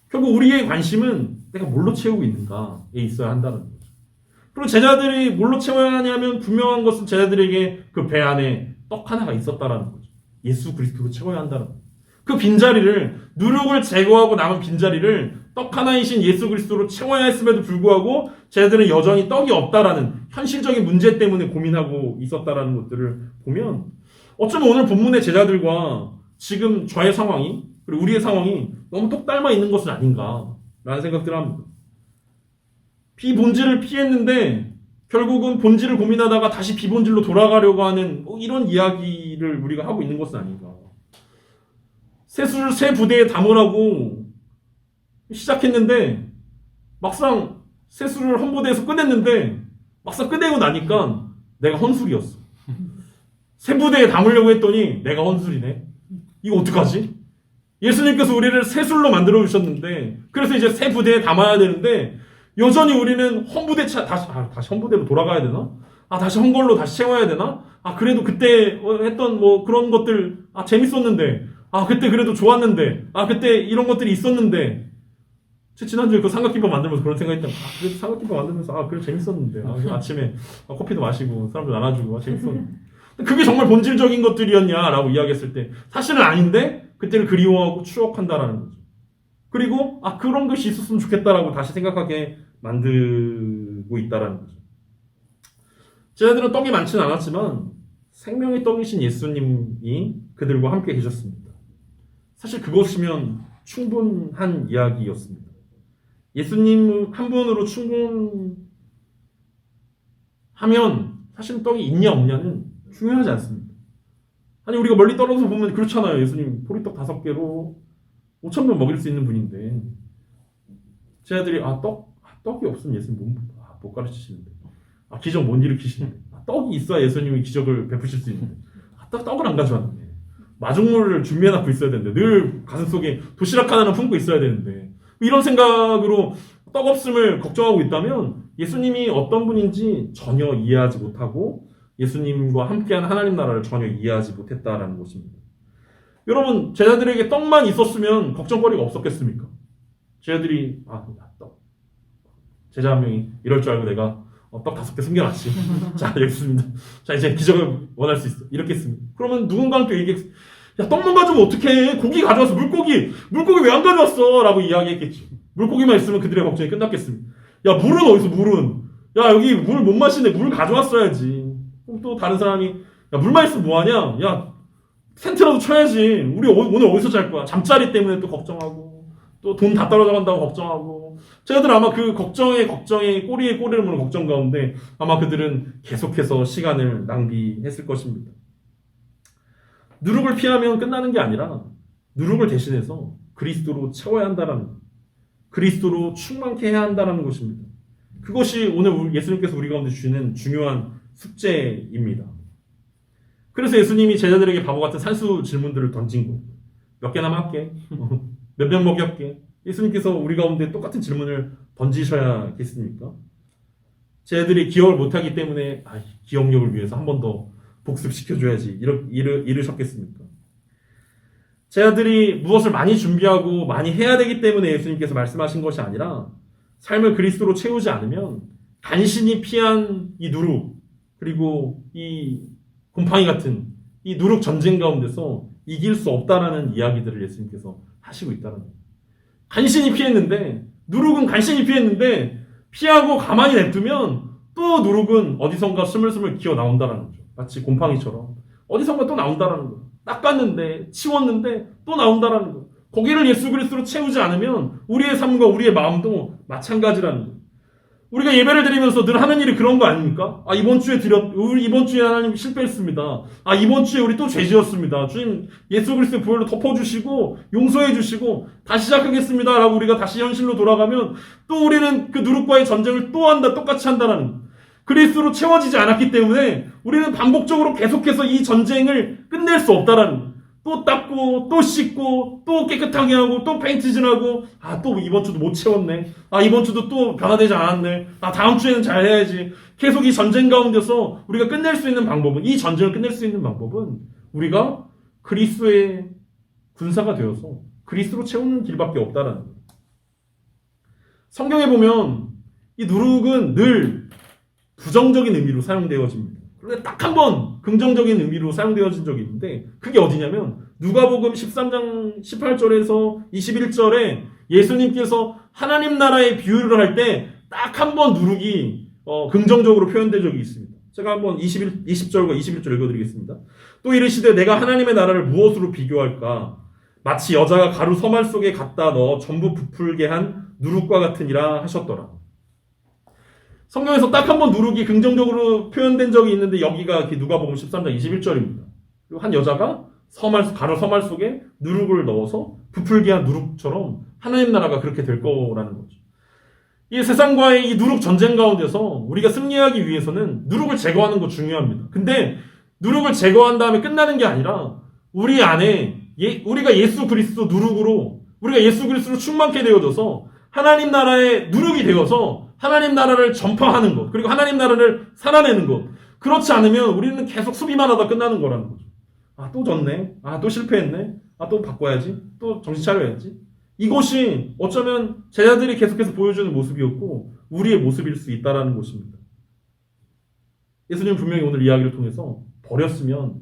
결국 우리의 관심은 내가 뭘로 채우고 있는가에 있어야 한다는 거죠. 그리고 제자들이 뭘로 채워야 하냐면 분명한 것은 제자들에게 그 배 안에 떡 하나가 있었다라는 거죠. 예수 그리스도로 채워야 한다는 거죠. 그 빈자리를, 누룩을 제거하고 남은 빈자리를 떡 하나이신 예수 그리스도로 채워야 했음에도 불구하고 제자들은 여전히 떡이 없다라는 현실적인 문제 때문에 고민하고 있었다라는 것들을 보면 어쩌면 오늘 본문의 제자들과 지금 저의 상황이, 그리고 우리의 상황이 너무 똑 닮아 있는 것은 아닌가라는 생각들을 합니다. 비본질을 피했는데 결국은 본질을 고민하다가 다시 비본질로 돌아가려고 하는 이런 이야기를 우리가 하고 있는 것은 아닌가. 새수를 새 부대에 담으라고 시작했는데 막상 새수를 헌부대에서 꺼냈는데 막상 꺼내고 나니까 내가 헌술이었어. 새 부대에 담으려고 했더니 내가 헌술이네. 이거 어떡하지? 예수님께서 우리를 새술로 만들어 주셨는데 그래서 이제 새 부대에 담아야 되는데 여전히 우리는 헌부대 다시 헌부대로 돌아가야 되나? 다시 헌걸로 다시 채워야 되나? 그래도 그때 했던 뭐 그런 것들 재밌었는데 그때 그래도 좋았는데 그때 이런 것들이 있었는데 지난주에 그 삼각김밥 만들면서 그런 생각했잖아. 그래도 삼각김밥 만들면서 그래 재밌었는데 아침에 커피도 마시고 사람들 나눠주고 재밌었는데 그게 정말 본질적인 것들이었냐라고 이야기했을 때 사실은 아닌데 그때를 그리워하고 추억한다라는 거죠. 그리고 그런 것이 있었으면 좋겠다라고 다시 생각하게 만들고 있다라는 거죠. 제자들은 떡이 많지는 않았지만 생명의 떡이신 예수님이 그들과 함께 계셨습니다. 사실 그것이면 충분한 이야기였습니다. 예수님 한 분으로 충분하면 사실 떡이 있냐 없냐는 중요하지 않습니다. 우리가 멀리 떨어져서 보면 그렇잖아요. 예수님 보리떡 5개로 5,000명 먹일 수 있는 분인데 제자들이 떡이 없으면 예수님 못 가르치시는데 기적 못 일으키시는데 떡이 있어야 예수님이 기적을 베푸실 수 있는데 떡을 안 가져왔네. 마중물을 준비해놓고 있어야 되는데 늘 가슴속에 도시락 하나는 품고 있어야 되는데 이런 생각으로 떡없음을 걱정하고 있다면 예수님이 어떤 분인지 전혀 이해하지 못하고 예수님과 함께한 하나님 나라를 전혀 이해하지 못했다라는 것입니다. 여러분, 제자들에게 떡만 있었으면 걱정거리가 없었겠습니까? 제자들이 떡. 제자 한 명이 이럴 줄 알고 내가 떡 5개 숨겨놨지. 자, 여기 있습니다. 자, 이제 기적을 원할 수 있어. 이렇게 했습니다. 그러면 누군가는 또 얘기했어. 야, 떡만 가져오면 어떡해. 고기 가져왔어. 물고기 왜 안 가져왔어? 라고 이야기했겠지. 물고기만 있으면 그들의 걱정이 끝났겠습니다. 야, 물은 어디서 물은? 야, 여기 물 못 마시네. 물 가져왔어야지. 그럼 또 다른 사람이 야, 물만 있으면 뭐하냐? 야, 텐트라도 쳐야지. 우리 오늘 어디서 잘 거야? 잠자리 때문에 또 걱정하고 또 돈 다 떨어져 간다고 걱정하고 제가들 아마 그 걱정에 꼬리에 꼬리를 무는 걱정 가운데 아마 그들은 계속해서 시간을 낭비했을 것입니다. 누룩을 피하면 끝나는 게 아니라 누룩을 대신해서 그리스도로 채워야 한다는 그리스도로 충만케 해야 한다는 것입니다. 그것이 오늘 예수님께서 우리 가운데 주시는 중요한 숙제입니다. 그래서 예수님이 제자들에게 바보 같은 산수 질문들을 던진 거예요. 몇 개나 할게? 몇 명 먹였게? 예수님께서 우리 가운데 똑같은 질문을 던지셔야겠습니까? 제자들이 기억을 못하기 때문에 기억력을 위해서 한 번 더 복습시켜줘야지 이르셨겠습니까? 제자들이 무엇을 많이 준비하고 많이 해야 되기 때문에 예수님께서 말씀하신 것이 아니라 삶을 그리스도로 채우지 않으면 간신히 피한 이 누룩 그리고 이 곰팡이 같은 이 누룩 전쟁 가운데서 이길 수 없다라는 이야기들을 예수님께서 하시고 있다는 거예요. 간신히 피했는데 누룩은 간신히 피했는데 피하고 가만히 냅두면 또 누룩은 어디선가 스물스물 기어 나온다라는 거죠. 마치 곰팡이처럼 어디선가 또 나온다라는 거예요. 닦았는데 치웠는데 또 나온다라는 거예요. 거기를 예수 그리스도로 채우지 않으면 우리의 삶과 우리의 마음도 마찬가지라는 거예요. 우리가 예배를 드리면서 늘 하는 일이 그런 거 아닙니까? 이번 주에 하나님 실패했습니다. 이번 주에 우리 또 죄 지었습니다. 주님 예수 그리스도의 보혈로 덮어주시고 용서해 주시고 다시 시작하겠습니다. 라고 우리가 다시 현실로 돌아가면 또 우리는 그 누룩과의 전쟁을 또 한다, 똑같이 한다는 거예요. 그리스도로 채워지지 않았기 때문에 우리는 반복적으로 계속해서 이 전쟁을 끝낼 수 없다라는 거예요. 또 닦고 또 씻고 또 깨끗하게 하고 또 페인트질하고 또 이번 주도 못 채웠네. 이번 주도 또 변화되지 않았네. 다음 주에는 잘 해야지. 계속 이 전쟁 가운데서 우리가 끝낼 수 있는 방법은 이 전쟁을 끝낼 수 있는 방법은 우리가 그리스도의 군사가 되어서 그리스도로 채우는 길밖에 없다라는 거예요. 성경에 보면 이 누룩은 늘 부정적인 의미로 사용되어집니다. 그런데 딱 한 번 긍정적인 의미로 사용되어진 적이 있는데 그게 어디냐면 누가복음 13장 18절에서 21절에 예수님께서 하나님 나라의 비유를 할 때 딱 한 번 누룩이 긍정적으로 표현된 적이 있습니다. 제가 한번 20절과 21절 읽어드리겠습니다. 또 이르시되 내가 하나님의 나라를 무엇으로 비교할까? 마치 여자가 가루 서말 속에 갖다 넣어 전부 부풀게 한 누룩과 같으니라 하셨더라. 성경에서 딱 한 번 누룩이 긍정적으로 표현된 적이 있는데 여기가 누가복음 13장 21절입니다. 그리고 한 여자가 가루 서말 속에 누룩을 넣어서 부풀게 한 누룩처럼 하나님 나라가 그렇게 될 거라는 거죠. 이 세상과의 이 누룩 전쟁 가운데서 우리가 승리하기 위해서는 누룩을 제거하는 거 중요합니다. 근데 누룩을 제거한 다음에 끝나는 게 아니라 우리 안에 우리가 예수 그리스도 누룩으로 우리가 예수 그리스도로 충만케 되어져서 하나님 나라의 누룩이 되어서 하나님 나라를 전파하는 것, 그리고 하나님 나라를 살아내는 것. 그렇지 않으면 우리는 계속 수비만 하다 끝나는 거라는 거죠. 또 졌네. 또 실패했네. 또 바꿔야지. 또 정신 차려야지. 이것이 어쩌면 제자들이 계속해서 보여주는 모습이었고 우리의 모습일 수 있다는 것입니다. 예수님은 분명히 오늘 이야기를 통해서 버렸으면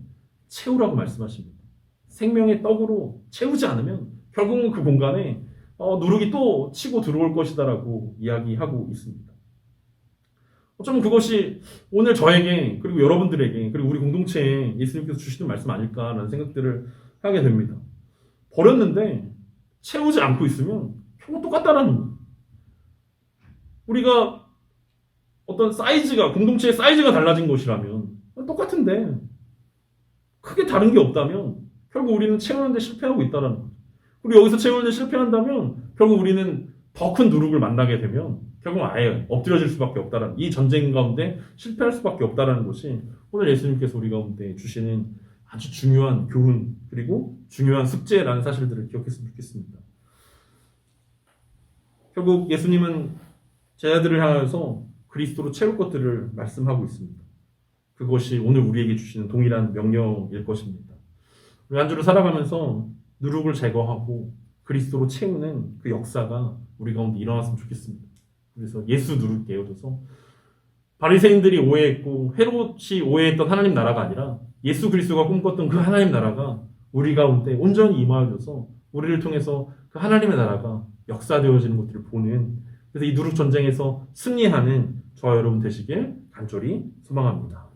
채우라고 말씀하십니다. 생명의 떡으로 채우지 않으면 결국은 그 공간에 누룩이 또 치고 들어올 것이다라고 이야기하고 있습니다. 어쩌면 그것이 오늘 저에게 그리고 여러분들에게 그리고 우리 공동체에 예수님께서 주시는 말씀 아닐까라는 생각들을 하게 됩니다. 버렸는데 채우지 않고 있으면 결국 똑같다라는 거예요. 우리가 어떤 공동체의 사이즈가 달라진 것이라면 똑같은데 크게 다른 게 없다면 결국 우리는 채우는데 실패하고 있다라는 거예요. 그리고 여기서 채우는데 실패한다면 결국 우리는 더 큰 누룩을 만나게 되면 결국 아예 엎드려질 수밖에 없다라는 이 전쟁 가운데 실패할 수밖에 없다라는 것이 오늘 예수님께서 우리 가운데 주시는 아주 중요한 교훈 그리고 중요한 숙제라는 사실들을 기억했으면 좋겠습니다. 결국 예수님은 제자들을 향해서 그리스도로 채울 것들을 말씀하고 있습니다. 그것이 오늘 우리에게 주시는 동일한 명령일 것입니다. 우리 한 주를 살아가면서 누룩을 제거하고 그리스도로 채우는 그 역사가 우리 가운데 일어났으면 좋겠습니다. 그래서 예수 누룩 깨어져서 바리새인들이 오해했고 헤롯이 오해했던 하나님 나라가 아니라 예수 그리스도가 꿈꿨던 그 하나님 나라가 우리 가운데 온전히 임하여져서 우리를 통해서 그 하나님의 나라가 역사되어지는 것들을 보는, 그래서 이 누룩 전쟁에서 승리하는 저와 여러분 되시길 간절히 소망합니다.